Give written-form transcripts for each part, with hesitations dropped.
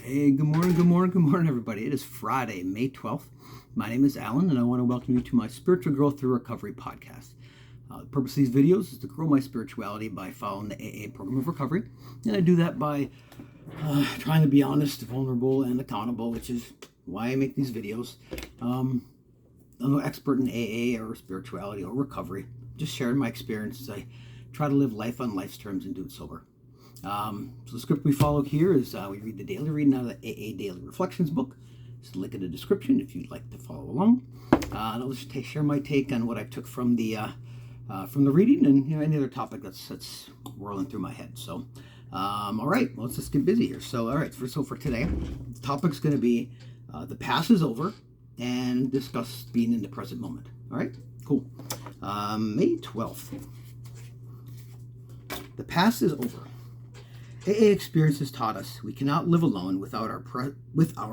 Hey, good morning, everybody. It is Friday, May 12th. My name is Alan, and I want to welcome you to my Spiritual Growth Through Recovery podcast. The purpose of these videos is to grow my spirituality by following the AA program of recovery, and I do that by trying to be honest, vulnerable, and accountable, which is why I make these videos. I'm no expert in AA or spirituality or recovery, just sharing my experiences. I try to live life on life's terms and do it sober. So the script we follow here is we read the daily reading out of the AA Daily Reflections book. There's a link in the description if you'd like to follow along. And I'll just share my take on what I took from the reading and any other topic that's whirling through my head. So, all right, well, let's just get busy here. So, all right, for today, the topic's going to be the past is over and discuss being in the present moment. All right, cool. May 12th. The past is over. AA experience has taught us we cannot live alone without our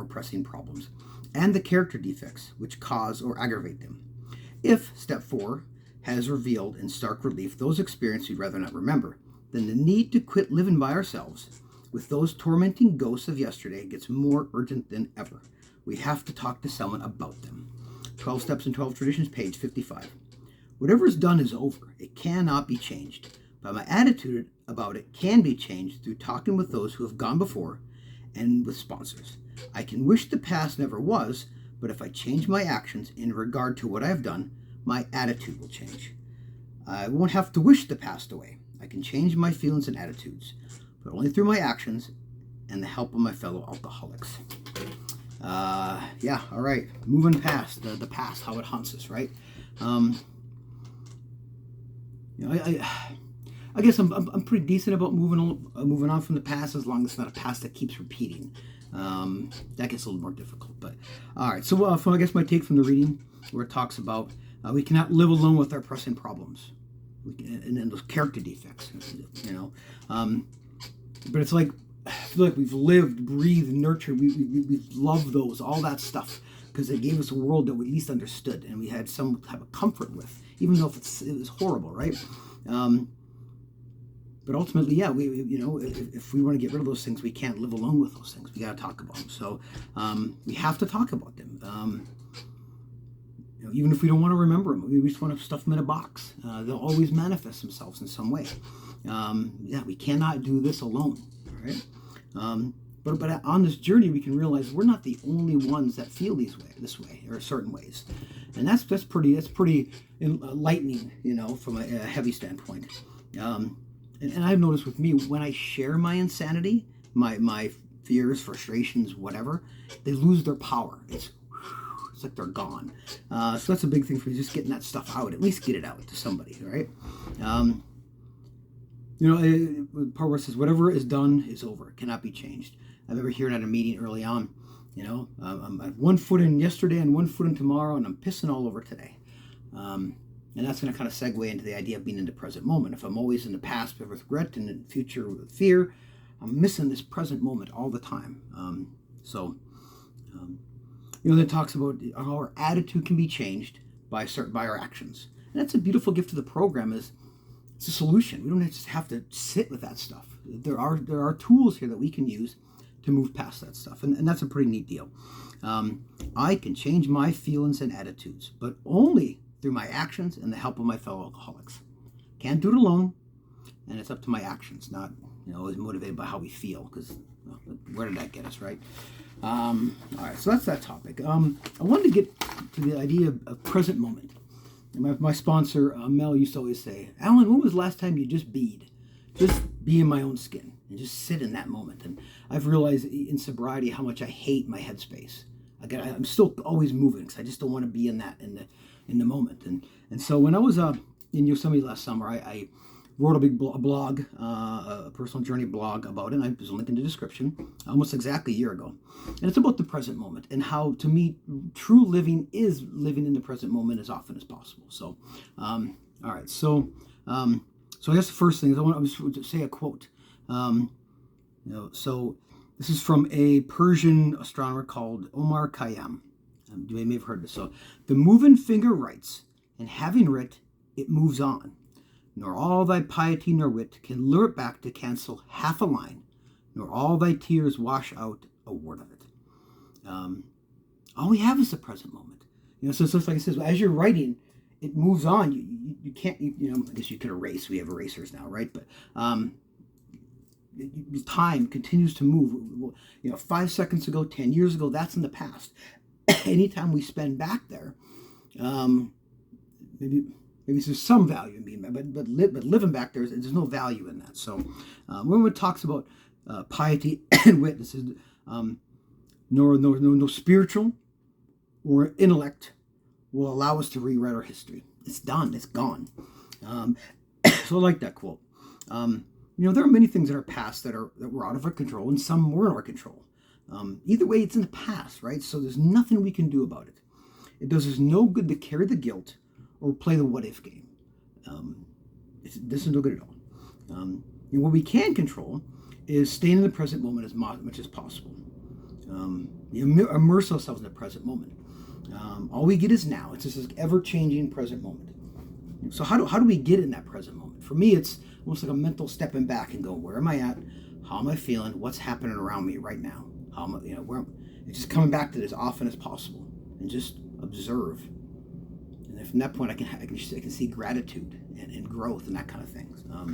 pressing problems and the character defects which cause or aggravate them. If step 4 has revealed in stark relief those experiences we'd rather not remember, then the need to quit living by ourselves with those tormenting ghosts of yesterday gets more urgent than ever. We have to talk to someone about them. 12 Steps and 12 Traditions, page 55. Whatever is done is over. It cannot be changed. But my attitude about it can be changed through talking with those who have gone before and with sponsors. I can wish the past never was, but if I change my actions in regard to what I have done, my attitude will change. I won't have to wish the past away. I can change my feelings and attitudes, but only through my actions and the help of my fellow alcoholics. All right. Moving past the past, how it haunts us, right? I guess I'm pretty decent about moving on from the past as long as it's not a past that keeps repeating. That gets a little more difficult. But all right, so I guess my take from the reading where it talks about we cannot live alone with our pressing problems, and then those character defects, But it's like I feel like we've lived, breathed, nurtured. We've loved those, all that stuff, because it gave us a world that we at least understood and we had some type of comfort with, even though it was horrible, right? But ultimately, yeah, if we want to get rid of those things, we can't live alone with those things. We got to talk about them. So we have to talk about them. Even if we don't want to remember them, we just want to stuff them in a box. They'll always manifest themselves in some way. We cannot do this alone. All right. But on this journey, we can realize we're not the only ones that feel this way, or certain ways, and that's pretty enlightening, from a heavy standpoint. And I've noticed with me, when I share my insanity, my fears, frustrations, whatever, they lose their power. It's like they're gone. So that's a big thing for me, just getting that stuff out. At least get it out to somebody, right? Part where it says, whatever is done is over. It cannot be changed. I remember hearing at a meeting early on, I'm 1 foot in yesterday and 1 foot in tomorrow, and I'm pissing all over today. And that's going to kind of segue into the idea of being in the present moment. If I'm always in the past with regret and in the future with fear, I'm missing this present moment all the time. Then it talks about how our attitude can be changed by our actions. And that's a beautiful gift of the program. It's a solution. We don't just have to sit with that stuff. There are tools here that we can use to move past that stuff. And that's a pretty neat deal. I can change my feelings and attitudes, but only through my actions and the help of my fellow alcoholics. Can't do it alone, and it's up to my actions, not always motivated by how we feel, because where did that get us, right? All right, so that's that topic. I wanted to get to the idea of present moment. My sponsor, Mel, used to always say, Alan, when was the last time you just beed? Just be in my own skin and just sit in that moment. And I've realized in sobriety how much I hate my headspace. Again, I'm still always moving because I just don't want to be in the moment. And so when I was in Yosemite last summer, I wrote a big blog, a personal journey blog about it. And there's a link in the description, almost exactly a year ago. And it's about the present moment and how, to me, true living is living in the present moment as often as possible. So, all right. So I guess the first thing is I want to say a quote. So this is from a Persian astronomer called Omar Khayyam. You may have heard this. So, the moving finger writes, and having writ, it moves on. Nor all thy piety nor wit can lure it back to cancel half a line, nor all thy tears wash out a word of it. All we have is the present moment. So it's like I said, as you're writing, it moves on. You can't, I guess you could erase. We have erasers now, right? But time continues to move. 5 seconds ago, 10 years ago, that's in the past. Anytime we spend back there, maybe there's some value in being back, but living back there's no value in that. So when it talks about piety and witnesses, no spiritual or intellect will allow us to rewrite our history. It's done. It's gone. So I like that quote. There are many things in our past that were out of our control, and some were in our control. Either way, it's in the past, right? So there's nothing we can do about it. It does us no good to carry the guilt or play the what-if game. This is no good at all. What we can control is staying in the present moment as much as possible. Immerse ourselves in the present moment. All we get is now. It's just this ever-changing present moment. So how do we get in that present moment? For me, it's almost like a mental stepping back and go, where am I at? How am I feeling? What's happening around me right now? How am I, it's just coming back to it as often as possible and just observe. And then from that point, I can see gratitude and growth and that kind of things. I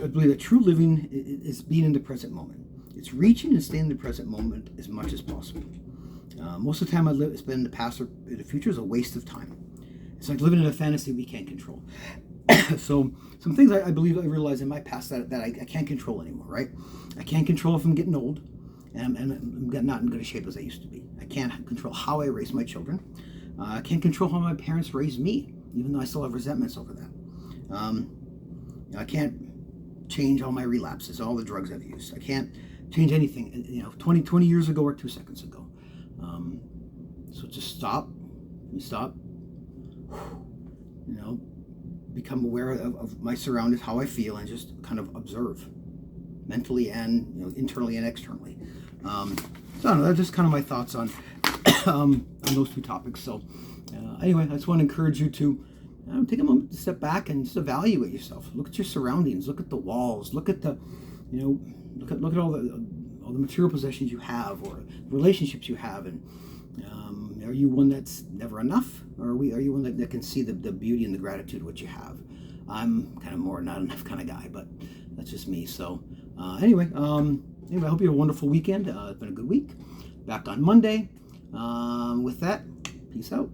believe that true living is being in the present moment. It's reaching and staying in the present moment as much as possible. Most of the time I spend in the past or in the future is a waste of time. It's like living in a fantasy we can't control. So some things I believe I realized in my past that I can't control anymore, right? I can't control if I'm getting old and I'm not in good a shape as I used to be. I can't control how I raise my children. I can't control how my parents raised me, even though I still have resentments over that. I can't change all my relapses, all the drugs I've used. I can't change anything, 20 years ago or 2 seconds ago. So just stop, become aware of my surroundings, how I feel, and just kind of observe mentally and internally and externally. So I don't know, that's just kind of my thoughts on those two topics. So anyway, I just want to encourage you to take a moment to step back and just evaluate yourself. Look at your surroundings. Look at the walls. Look at the, look at all the material possessions you have or relationships you have, and are you one that's never enough, or are you one that can see the beauty and the gratitude of what you have? I'm kind of more not enough kind of guy, but that's just me. So anyway, I hope you have a wonderful weekend. It's been a good week. Back on Monday. With that, peace out.